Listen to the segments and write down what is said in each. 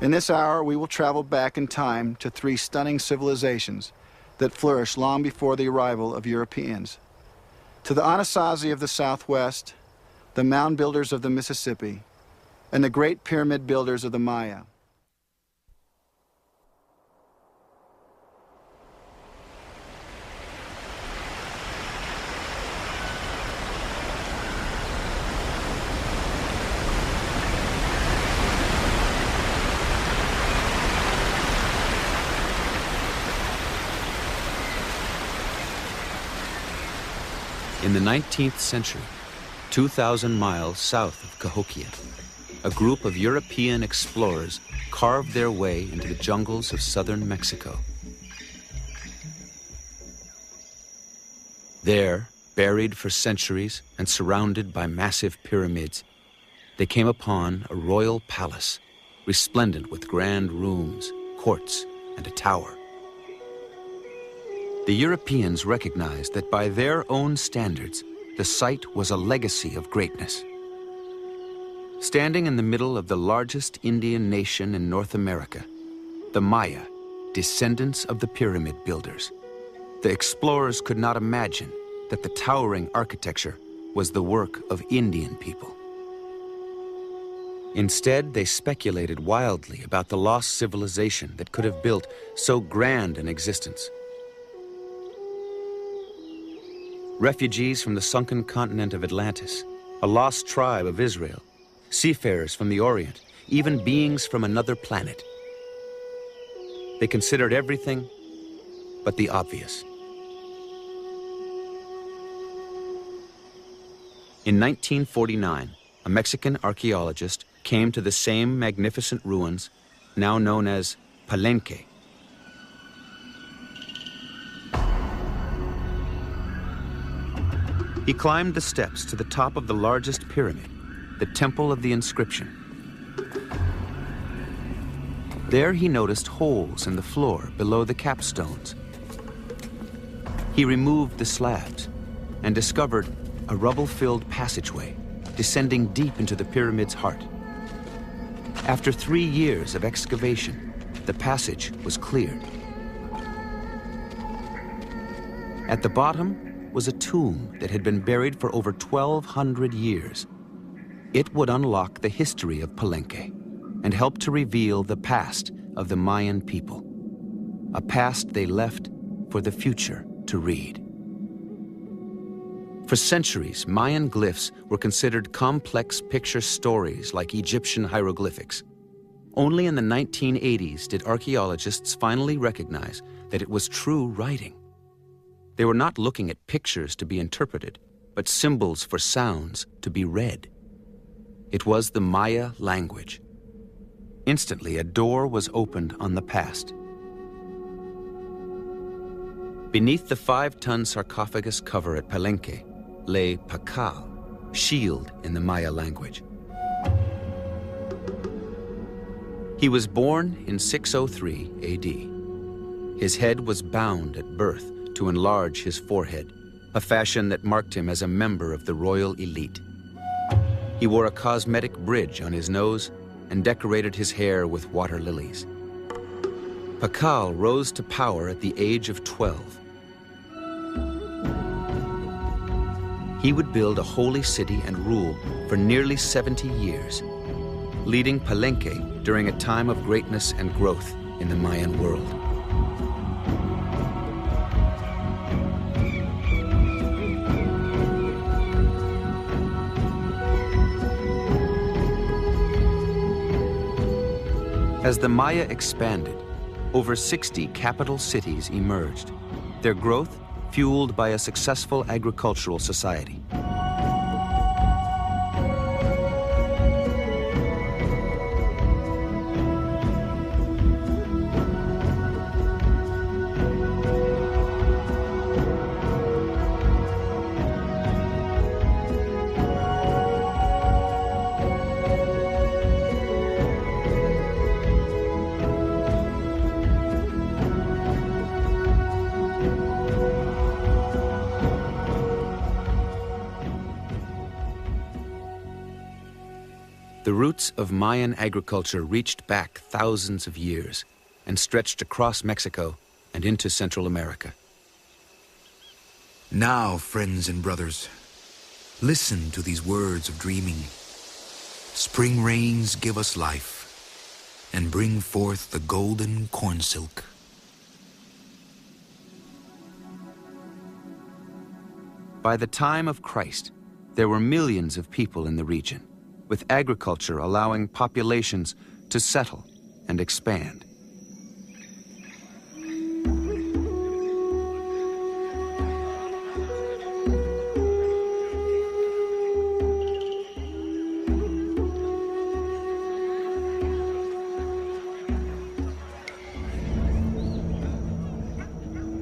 In this hour, we will travel back in time to three stunning civilizations that flourished long before the arrival of Europeans. To the Anasazi of the Southwest, the mound builders of the Mississippi, and the great pyramid builders of the Maya. In the 19th century, 2,000 miles south of Cahokia, a group of European explorers carved their way into the jungles of southern Mexico. There, buried for centuries and surrounded by massive pyramids, they came upon a royal palace, resplendent with grand rooms, courts, and a tower. The Europeans recognized that by their own standards, the site was a legacy of greatness. Standing in the middle of the largest Indian nation in North America, the Maya, descendants of the pyramid builders, the explorers could not imagine that the towering architecture was the work of Indian people. Instead, they speculated wildly about the lost civilization that could have built so grand an existence. Refugees from the sunken continent of Atlantis, a lost tribe of Israel, seafarers from the Orient, even beings from another planet. They considered everything but the obvious. In 1949, a Mexican archaeologist came to the same magnificent ruins, now known as Palenque. He climbed the steps to the top of the largest pyramid, the Temple of the Inscription. There he noticed holes in the floor below the capstones. He removed the slabs and discovered a rubble-filled passageway descending deep into the pyramid's heart. After 3 years of excavation, the passage was cleared. At the bottom was a tomb that had been buried for over 1,200 years. It would unlock the history of Palenque and help to reveal the past of the Mayan people, a past they left for the future to read. For centuries, Mayan glyphs were considered complex picture stories like Egyptian hieroglyphics. Only in the 1980s did archaeologists finally recognize that it was true writing. They were not looking at pictures to be interpreted, but symbols for sounds to be read. It was the Maya language. Instantly, a door was opened on the past. Beneath the 5-ton sarcophagus cover at Palenque lay Pakal, shield in the Maya language. He was born in 603 AD. His head was bound at birth to enlarge his forehead, a fashion that marked him as a member of the royal elite. He wore a cosmetic bridge on his nose and decorated his hair with water lilies. Pakal rose to power at the age of 12. He would build a holy city and rule for nearly 70 years, leading Palenque during a time of greatness and growth in the Mayan world. As the Maya expanded, over 60 capital cities emerged, their growth fueled by a successful agricultural society. The roots of Mayan agriculture reached back thousands of years and stretched across Mexico and into Central America. Now, friends and brothers, listen to these words of dreaming. Spring rains give us life and bring forth the golden corn silk. By the time of Christ, there were millions of people in the region, with agriculture allowing populations to settle and expand.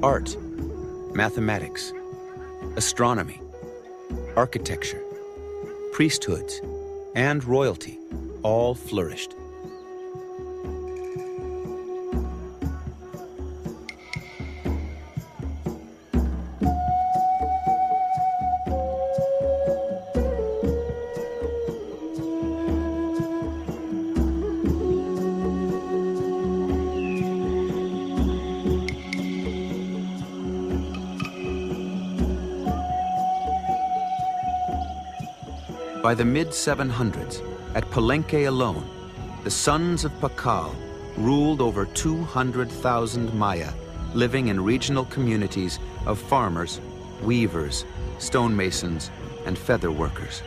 Art, mathematics, astronomy, architecture, priesthoods, and royalty all flourished. By the mid-700s, at Palenque alone, the sons of Pacal ruled over 200,000 Maya living in regional communities of farmers, weavers, stonemasons, and feather workers.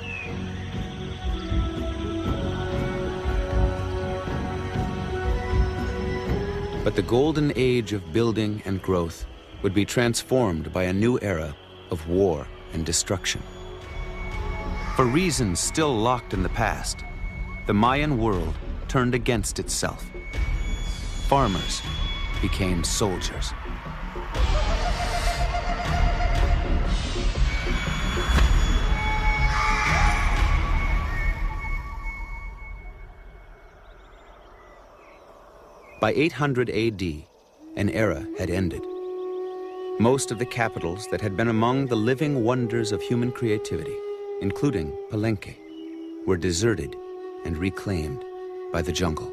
But the golden age of building and growth would be transformed by a new era of war and destruction. For reasons still locked in the past, the Mayan world turned against itself. Farmers became soldiers. By 800 AD, an era had ended. Most of the capitals that had been among the living wonders of human creativity, including Palenque, were deserted and reclaimed by the jungle.